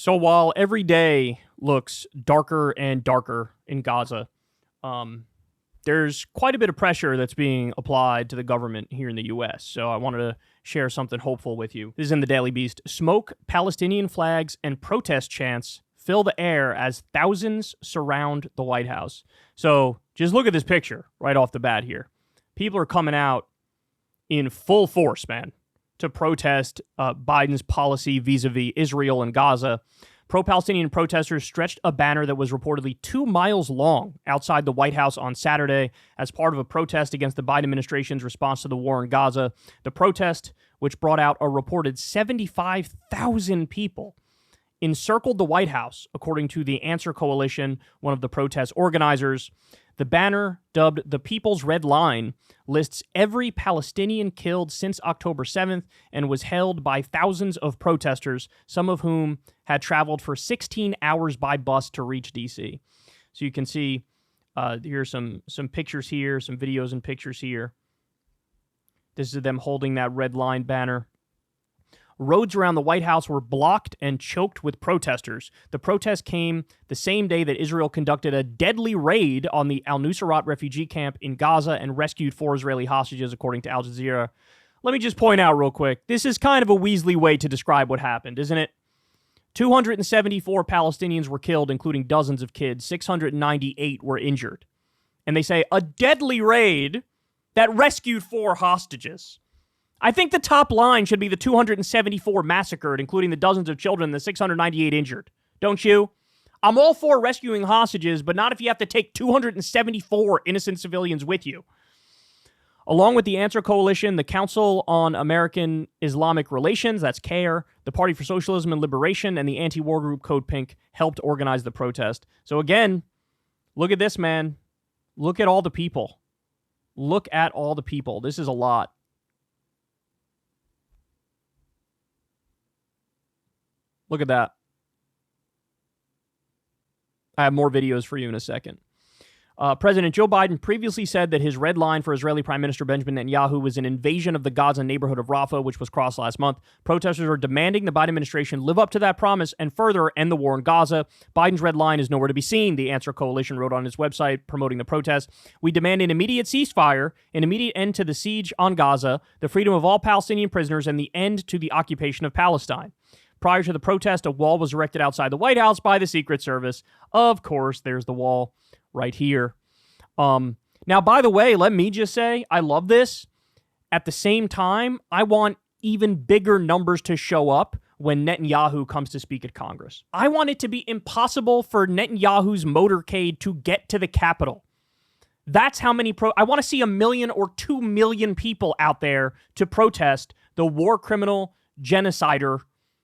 So while every day looks darker and darker in Gaza, there's quite a bit of pressure that's being applied to the government here in the U.S. So I wanted to share something hopeful with you. This is in the Daily Beast. Smoke, Palestinian flags, and protest chants fill the air as thousands surround the White House. So just look at this picture right off the bat here. People are coming out in full force, man, to protest Biden's policy vis-a-vis Israel and Gaza. Pro-Palestinian protesters stretched a banner that was reportedly 2 miles long outside the White House on Saturday as part of a protest against the Biden administration's response to the war in Gaza. The protest, which brought out a reported 75,000 people, encircled the White House, according to the Answer Coalition, one of the protest organizers. The banner, dubbed the People's Red Line, lists every Palestinian killed since October 7th and was held by thousands of protesters, some of whom had traveled for 16 hours by bus to reach D.C. So you can see here's some pictures here, some videos and pictures here. This is them holding that Red Line banner. Roads around the White House were blocked and choked with protesters. The protest came the same day that Israel conducted a deadly raid on the al-Nusayrat refugee camp in Gaza and rescued 4 Israeli hostages, according to Al Jazeera. Let me just point out real quick, this is kind of a Weasley way to describe what happened, isn't it? 274 Palestinians were killed, including dozens of kids. 698 were injured. And they say, a deadly raid that rescued 4 hostages. I think the top line should be the 274 massacred, including the dozens of children and the 698 injured. Don't you? I'm all for rescuing hostages, but not if you have to take 274 innocent civilians with you. Along with the Answer Coalition, the Council on American Islamic Relations, that's CAIR, the Party for Socialism and Liberation, and the anti-war group Code Pink helped organize the protest. So again, look at this, man. Look at all the people. Look at all the people. This is a lot. Look at that. I have more videos for you in a second. President Joe Biden previously said that his red line for Israeli Prime Minister Benjamin Netanyahu was an invasion of the Gaza neighborhood of Rafah, which was crossed last month. Protesters are demanding the Biden administration live up to that promise and further end the war in Gaza. Biden's red line is nowhere to be seen, the Answer Coalition wrote on its website promoting the protest. We demand an immediate ceasefire, an immediate end to the siege on Gaza, the freedom of all Palestinian prisoners, and the end to the occupation of Palestine. Prior to the protest, a wall was erected outside the White House by the Secret Service. Of course, there's the wall right here. Now, by the way, let me just say, I love this. At the same time, I want even bigger numbers to show up when Netanyahu comes to speak at Congress. I want it to be impossible for Netanyahu's motorcade to get to the Capitol. That's how many I want to see 1 million or 2 million people out there to protest the war criminal genocider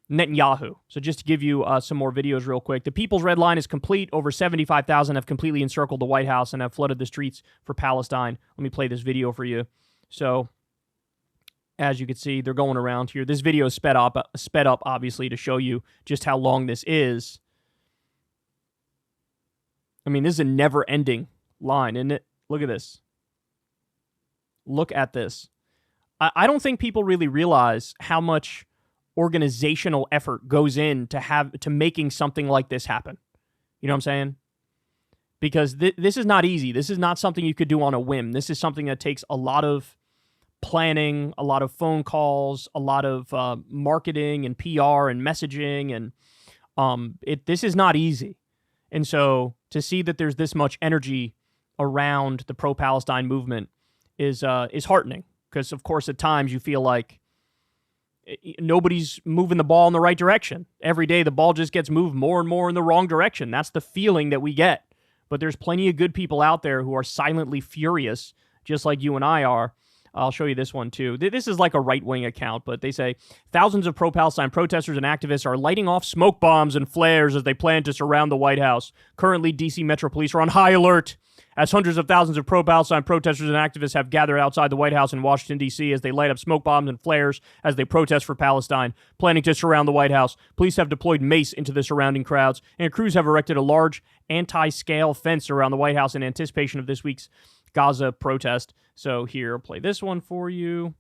Netanyahu. So just to give you some more videos real quick. The People's Red Line is complete. Over 75,000 have completely encircled the White House and have flooded the streets for Palestine. Let me play this video for you. So, as you can see, they're going around here. This video is sped up obviously, to show you just how long this is. I mean, this is a never-ending line, isn't it? Look at this. Look at this. I don't think people really realize how much organizational effort goes in to making something like this happen. You know what I'm saying? Because this is not easy. This is not something you could do on a whim. This is something that takes a lot of planning, a lot of phone calls, a lot of marketing and PR and messaging, and this is not easy. And so to see that there's this much energy around the pro-Palestine movement is heartening, because of course at times you feel like nobody's moving the ball in the right direction. Every day the ball just gets moved more and more in the wrong direction. That's the feeling that we get. But there's plenty of good people out there who are silently furious, just like you and I are. I'll show you this one too. This is like a right-wing account, but they say thousands of pro-Palestine protesters and activists are lighting off smoke bombs and flares as they plan to surround the White House. Currently, D.C. Metro Police are on high alert as hundreds of thousands of pro-Palestine protesters and activists have gathered outside the White House in Washington, D.C. as they light up smoke bombs and flares as they protest for Palestine, planning to surround the White House. Police have deployed mace into the surrounding crowds, and crews have erected a large anti-scale fence around the White House in anticipation of this week's Gaza protest. So here, I'll play this one for you.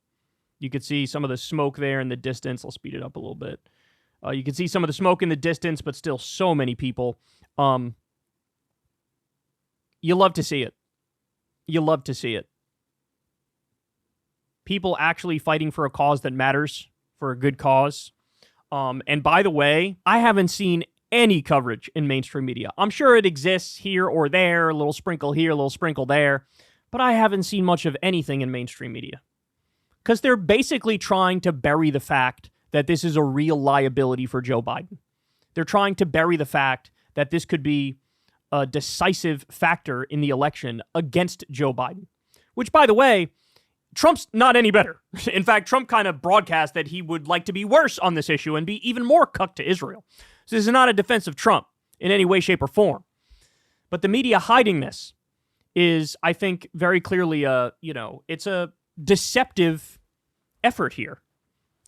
You could see some of the smoke there in the distance. I'll speed it up a little bit. You can see some of the smoke in the distance, but still so many people. You love to see it. You love to see it. People actually fighting for a cause that matters, for a good cause. And by the way, I haven't seen any coverage in mainstream media. I'm sure it exists here or there, a little sprinkle here, a little sprinkle there, but I haven't seen much of anything in mainstream media. Because they're basically trying to bury the fact that this is a real liability for Joe Biden. They're trying to bury the fact that this could be a decisive factor in the election against Joe Biden. Which, by the way, Trump's not any better. In fact, Trump kind of broadcast that he would like to be worse on this issue and be even more cucked to Israel. So this is not a defense of Trump in any way, shape, or form. But the media hiding this is, I think, very clearly it's a deceptive effort here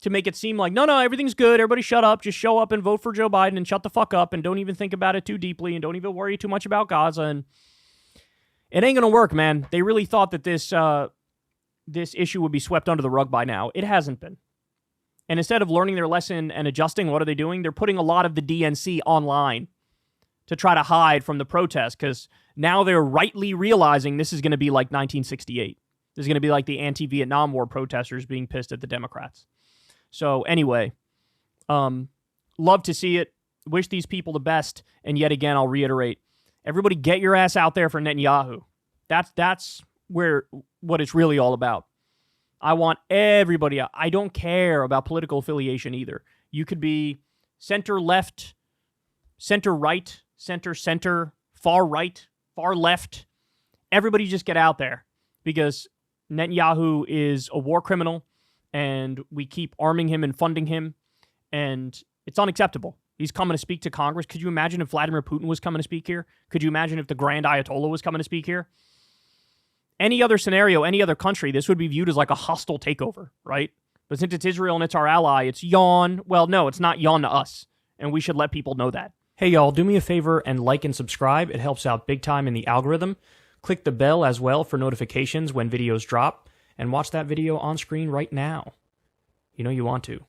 to make it seem like, no, everything's good. Everybody shut up. Just show up and vote for Joe Biden and shut the fuck up and don't even think about it too deeply and don't even worry too much about Gaza. And it ain't going to work, man. They really thought that this issue would be swept under the rug by now. It hasn't been. And instead of learning their lesson and adjusting, what are they doing? They're putting a lot of the DNC online to try to hide from the protest because now they're rightly realizing this is going to be like 1968. This is going to be like the anti-Vietnam War protesters being pissed at the Democrats. So anyway, love to see it. Wish these people the best. And yet again, I'll reiterate, everybody get your ass out there for Netanyahu. That's what it's really all about. I want everybody out. I don't care about political affiliation either. You could be center left, center right, center, far right, far left. Everybody just get out there because Netanyahu is a war criminal and we keep arming him and funding him and it's unacceptable. He's coming to speak to Congress. Could you imagine if Vladimir Putin was coming to speak here? Could you imagine if the Grand Ayatollah was coming to speak here? Any other scenario, any other country, this would be viewed as like a hostile takeover, right? But since it's Israel and it's our ally, it's yawn. Well, no, it's not yawn to us. And we should let people know that. Hey, y'all, do me a favor and like and subscribe. It helps out big time in the algorithm. Click the bell as well for notifications when videos drop. And watch that video on screen right now. You know you want to.